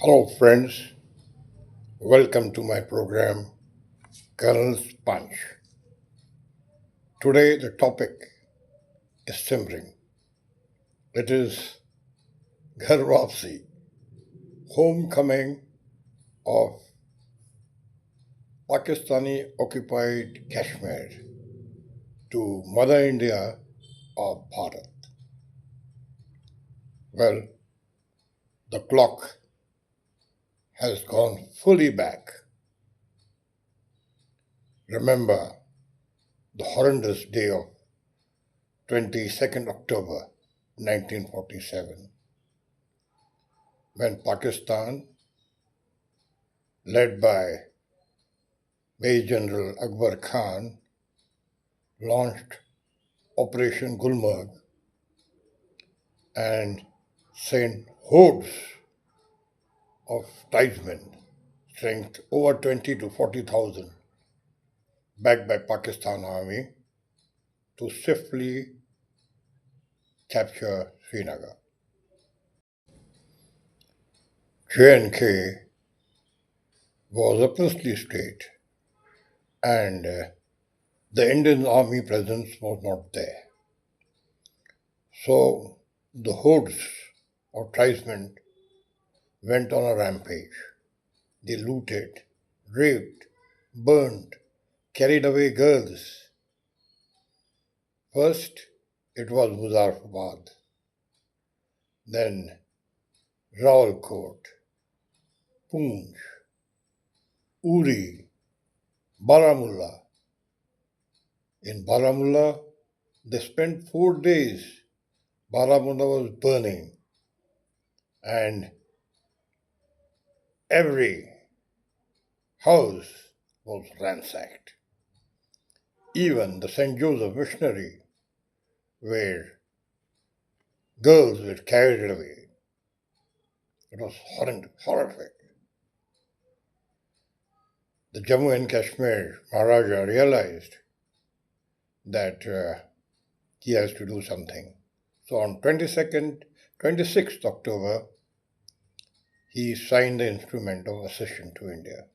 Hello, friends. Welcome to my program, Colonel's Punch. Today, the topic is simmering. It is Ghar Wapsi, homecoming of Pakistani occupied Kashmir to Mother India of Bharat. Well, the clock has gone fully back. Remember the horrendous day of 22nd October 1947 when Pakistan, led by Maj Gen Akbar Khan, launched Operation Gulmarg and sent hordes of tribesmen, strength over 20 to 40,000, backed by Pakistan Army, to swiftly capture Srinagar. J&K was a princely state, and the Indian army presence was not there. So the hordes of tribesmen went on a rampage. They looted, raped, burned, carried away girls. First, it was Muzaffarabad, then Rawalkot, Poonch, Uri, Baramulla. In Baramulla, they spent 4 days. Baramulla was burning, and every house was ransacked. Even the St. Joseph Missionary, where girls were carried away. It was horrific. The Jammu and Kashmir Maharaja realized that he has to do something. So on 26th October, he signed the instrument of accession to India.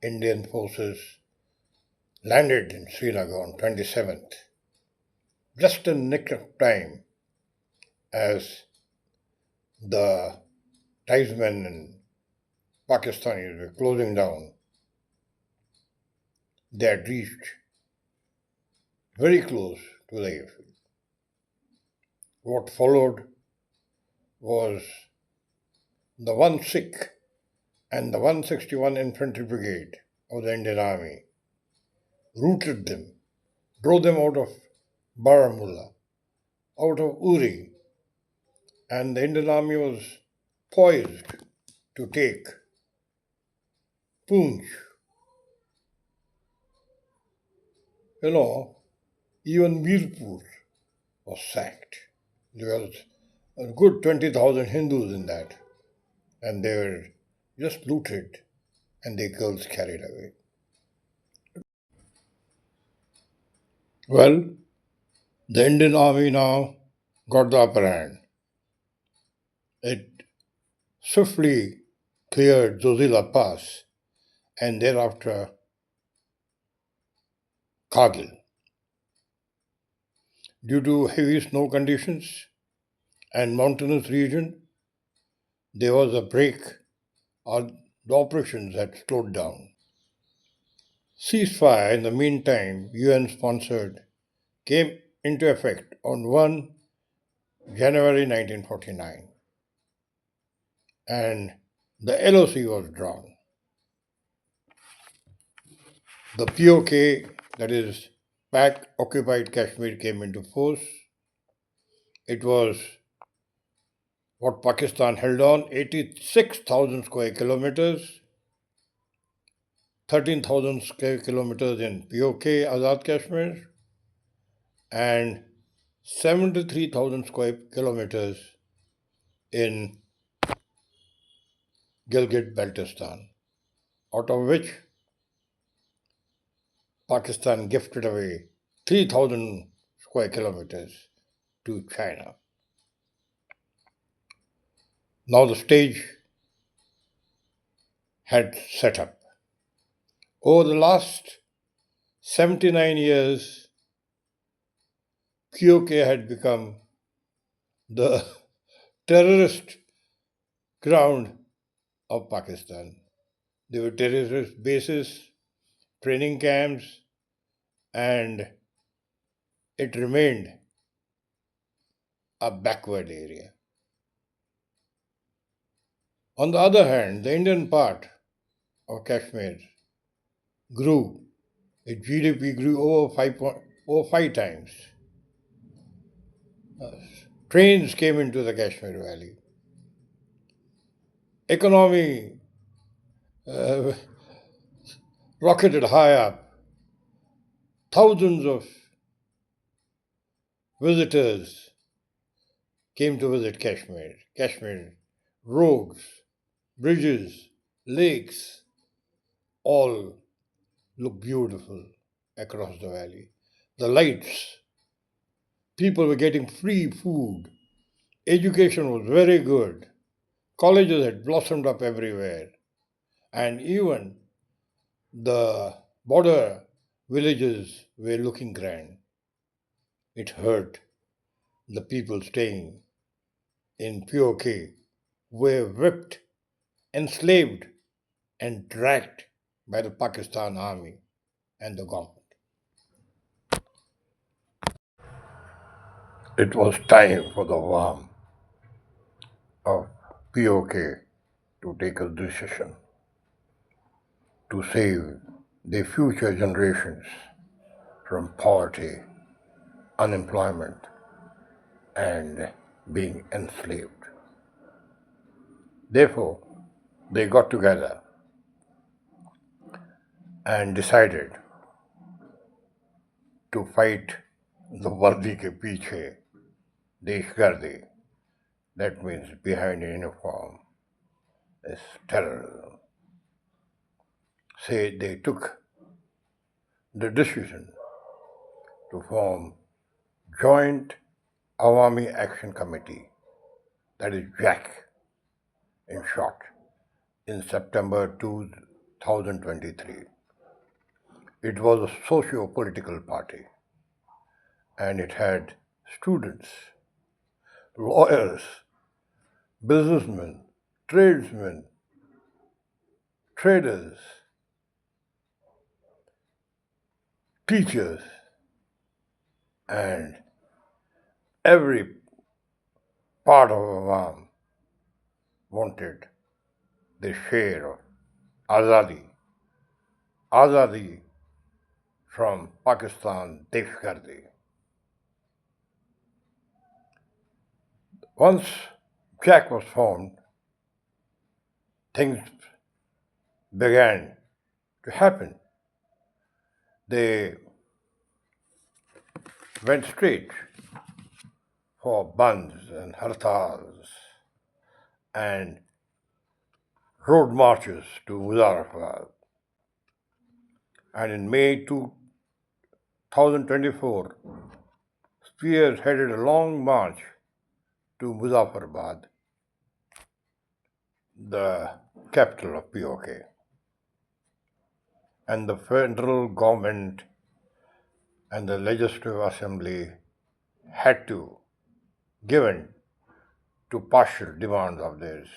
Indian forces landed in Srinagar on 27th, just in the nick of time as the tribesmen and Pakistanis were closing down. They had reached very close to the airfield. What followed was the 1 Sikh and the 161 Infantry Brigade of the Indian Army routed them, drove them out of Baramulla, out of Uri, and the Indian Army was poised to take Poonch. Even Mirpur was sacked. There was a good 20,000 Hindus in that, and they were just looted and their girls carried away. Well, the Indian Army now got the upper hand. It swiftly cleared Zozila Pass and thereafter Kargil. Due to heavy snow conditions and mountainous region, there was a break, or the operations had slowed down. Ceasefire, in the meantime, UN sponsored, came into effect on 1 January 1949, and the LOC was drawn. The POK, that is Pak occupied Kashmir, came into force. It was what Pakistan held on 86,000 square kilometers, 13,000 square kilometers in POK, Azad Kashmir, and 73,000 square kilometers in Gilgit-Baltistan, out of which Pakistan gifted away 3,000 square kilometers to China. Now the stage had set up. Over the last 79 years, POK had become the terrorist ground of Pakistan. There were terrorist bases, training camps, and it remained a backward area. On the other hand, the Indian part of Kashmir grew. Its GDP grew over five times. Trains came into the Kashmir Valley. Economy uh, rocketed high up. Thousands of visitors came to visit Kashmir. Kashmir roads, bridges, lakes, all look beautiful across the valley. The lights, people were getting free food. Education was very good. Colleges had blossomed up everywhere. And even the border villages were looking grand. It hurt the people staying in POK were whipped, enslaved, and dragged by the Pakistan Army and the government. It was time for the Awam of POK to take a decision to save their future generations from poverty, unemployment, and being enslaved. Therefore, they got together and decided to fight the Vardi ke piche, Deshgardi. That means behind a uniform is terrorism. Say they took the decision to form Joint Awami Action Committee, that is JAC in short, in September 2023. It was a socio-political party and it had students, lawyers, businessmen, tradesmen, traders, teachers, and every part of Awam wanted their share of Azadi. Azadi from Pakistan Deshgardi. Once JAC was formed, things began to happen. They went straight for bands and hartals and road marches to Muzaffarabad. And in May 2024, Spears headed a long march to Muzaffarabad, the capital of POK. And the federal government and the Legislative Assembly had to give in to partial demands of theirs.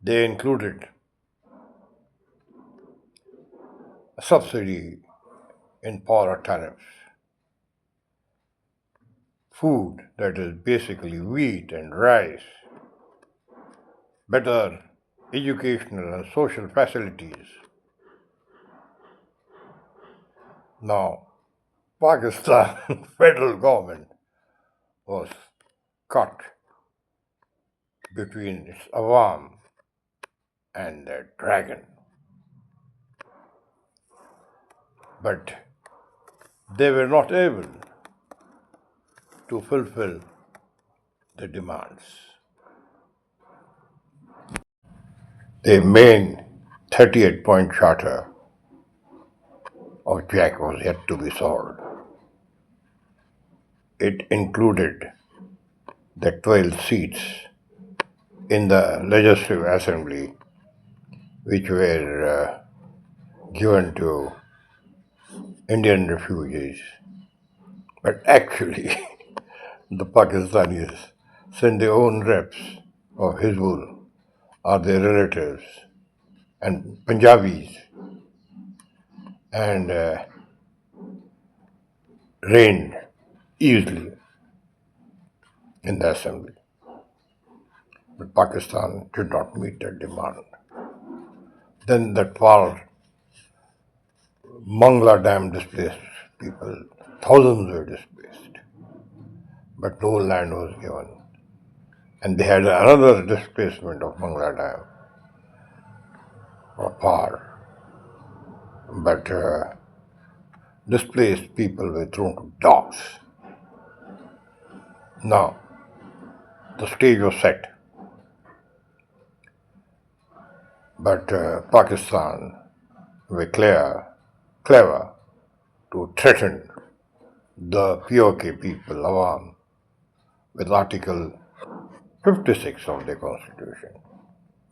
They included a subsidy in power tariffs, food, that is basically wheat and rice, better educational and social facilities. Now, Pakistan federal government was caught between its Awam and the dragon. But they were not able to fulfill the demands. The main 38-point charter of JAC was yet to be solved. It included the 12 seats in the Legislative Assembly which were given to Indian refugees. But actually, the Pakistanis sent their own reps of Hizbul or their relatives and Punjabis and reigned easily in the assembly. But Pakistan did not meet that demand. Then that fall, Mangla Dam displaced people. Thousands were displaced, but no land was given. And they had another displacement of Mangla Dam or Par, but displaced people were thrown to docks. Now, the stage was set, but Pakistan were clever to threaten the POK people, Awam, with Article 56 of their constitution,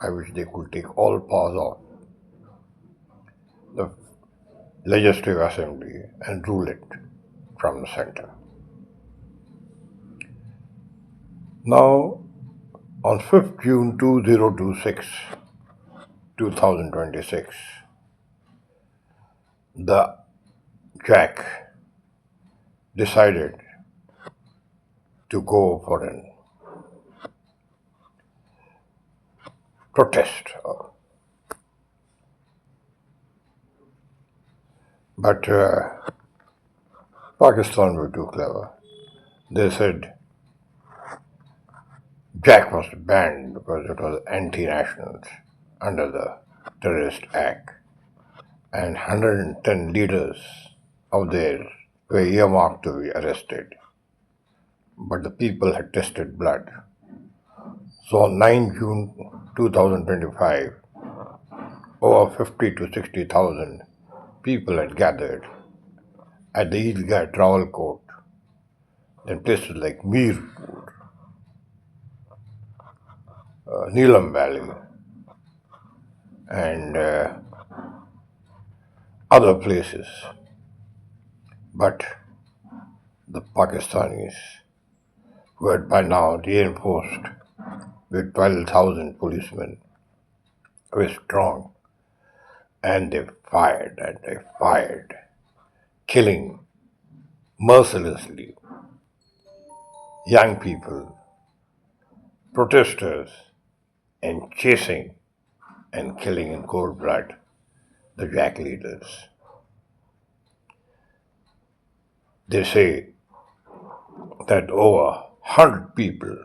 by which they could take all powers off the legislative assembly and rule it from the center. Now, on 5th June 2026, the JAK decided to go for a protest. But Pakistan were too clever. They said JAK was banned because it was anti-nationals under the Terrorist Act, and 110 leaders of theirs were earmarked to be arrested. But the people had tested blood. So on 9 June 2025, over 50 to 60,000 people had gathered at the Eidgah Travel Court in places like Mirpur, Neelam Valley, and other places. But the Pakistanis, who had by now reinforced with 12,000 policemen, were strong, and they fired, killing mercilessly young people, protesters, and chasing and killing in cold blood the JAK leaders. They say that over 100 people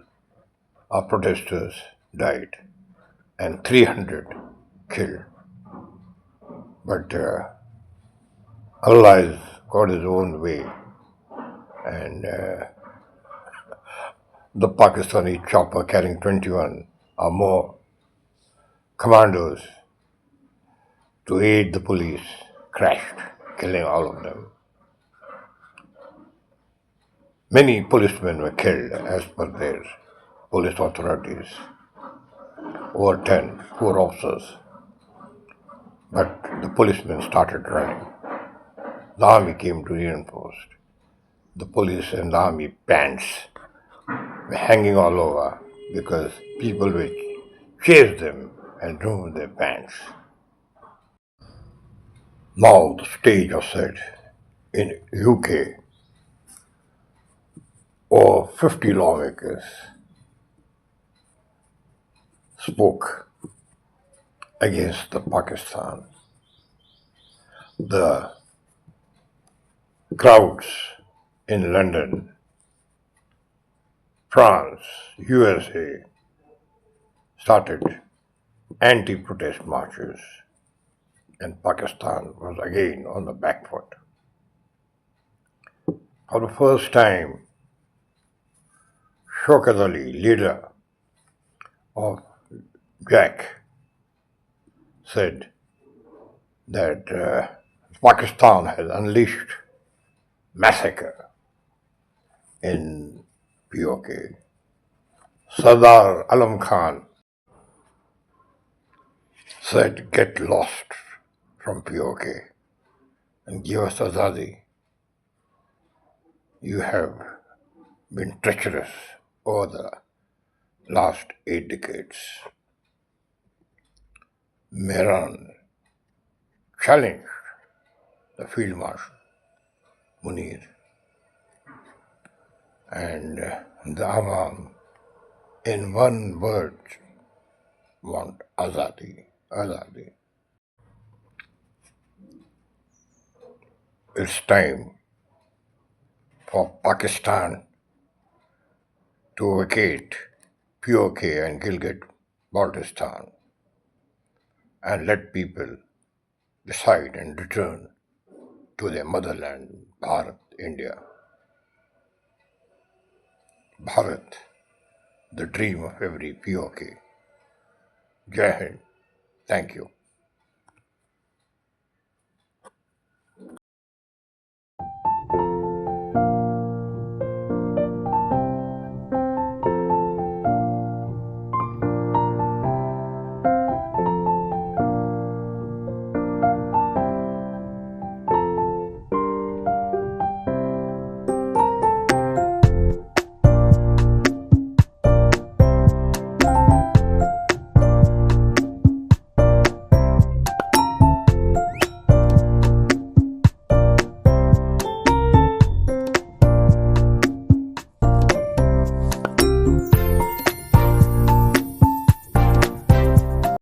or protesters died and 300 killed. But Allah has got his own way, and the Pakistani chopper carrying 21 or more commandos to aid the police crashed, killing all of them. Many policemen were killed as per their police authorities, over 10, 4 officers. But the policemen started running. The army came to reinforce. The police and the army bands were hanging all over because people would chase them and remove their bands. Now the stage was set in UK. Over 50 lawmakers spoke against the Pakistan. The crowds in London, France, USA started anti-protest marches, and Pakistan was again on the back foot. For the first time, Shaukat Ali, leader of JAK, said that Pakistan has unleashed massacre in POK. Sardar Alam Khan said, "Get lost from POK and give us Azadi. You have been treacherous over the last 8 decades." Mehran challenged the Field Marshal Munir, and the Awam, in one word, want Azadi. Azadi. It's time for Pakistan to vacate POK and Gilgit Balochistan and let people decide and return to their motherland, Bharat, India. Bharat, the dream of every POK. Jai Hind. Thank you.